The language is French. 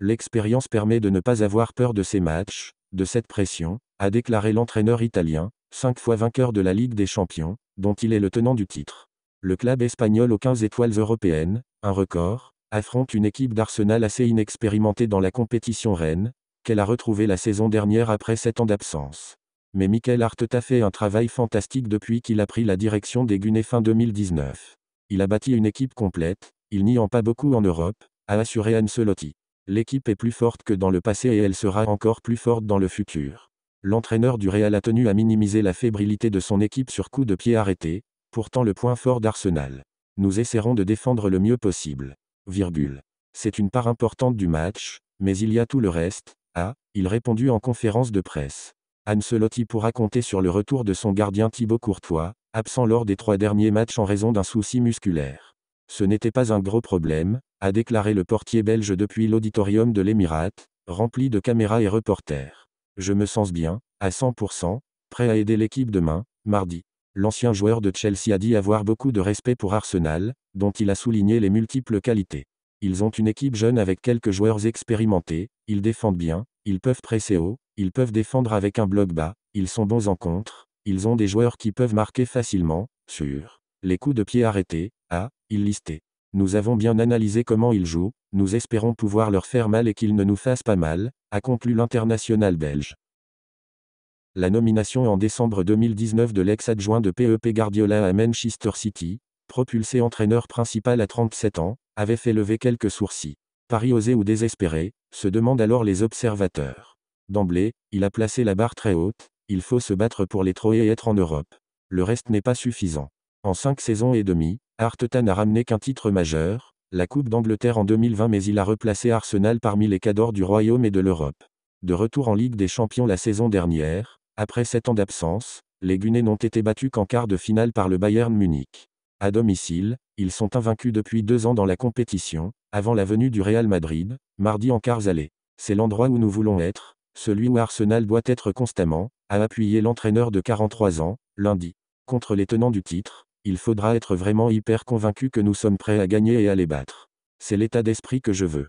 L'expérience permet de ne pas avoir peur de ces matchs, de cette pression, a déclaré l'entraîneur italien, 5 fois vainqueur de la Ligue des Champions, dont il est le tenant du titre. Le club espagnol aux 15 étoiles européennes, un record, affronte une équipe d'Arsenal assez inexpérimentée dans la compétition reine, qu'elle a retrouvée la saison dernière après 7 ans d'absence. Mais Mikel Arteta fait un travail fantastique depuis qu'il a pris la direction des Gunners fin 2019. Il a bâti une équipe complète, il n'y en a pas beaucoup en Europe, a assuré Ancelotti. L'équipe est plus forte que dans le passé et elle sera encore plus forte dans le futur. L'entraîneur du Real a tenu à minimiser la fébrilité de son équipe sur coup de pied arrêté, pourtant le point fort d'Arsenal. Nous essaierons de défendre le mieux possible. C'est une part importante du match, mais il y a tout le reste, a-t-il répondu en conférence de presse. Ancelotti pourra compter sur le retour de son gardien Thibaut Courtois, absent lors des 3 derniers matchs en raison d'un souci musculaire. Ce n'était pas un gros problème, a déclaré le portier belge depuis l'auditorium de l'Émirat, rempli de caméras et reporters. Je me sens bien, à 100%, prêt à aider l'équipe demain, mardi. L'ancien joueur de Chelsea a dit avoir beaucoup de respect pour Arsenal, dont il a souligné les multiples qualités. Ils ont une équipe jeune avec quelques joueurs expérimentés, ils défendent bien, ils peuvent presser haut, ils peuvent défendre avec un bloc bas, ils sont bons en contre, ils ont des joueurs qui peuvent marquer facilement, sur les coups de pied arrêtés, a-t-il listé. Nous avons bien analysé comment ils jouent, nous espérons pouvoir leur faire mal et qu'ils ne nous fassent pas mal, a conclu l'international belge. La nomination en décembre 2019 de l'ex-adjoint de Pep Guardiola à Manchester City, propulsé entraîneur principal à 37 ans, avait fait lever quelques sourcils. Pari osé ou désespéré, se demandent alors les observateurs. D'emblée, il a placé la barre très haute, il faut se battre pour les trophées et être en Europe. Le reste n'est pas suffisant. En 5 saisons et demie, Arteta n'a ramené qu'un titre majeur, la Coupe d'Angleterre en 2020, mais il a replacé Arsenal parmi les cadors du Royaume et de l'Europe. De retour en Ligue des Champions la saison dernière, après 7 ans d'absence, les Gunners n'ont été battus qu'en quart de finale par le Bayern Munich. À domicile, ils sont invaincus depuis 2 ans dans la compétition, avant la venue du Real Madrid, mardi en quarts aller. C'est l'endroit où nous voulons être, celui où Arsenal doit être constamment, a appuyé l'entraîneur de 43 ans, lundi. Contre les tenants du titre, il faudra être vraiment hyper convaincu que nous sommes prêts à gagner et à les battre. C'est l'état d'esprit que je veux.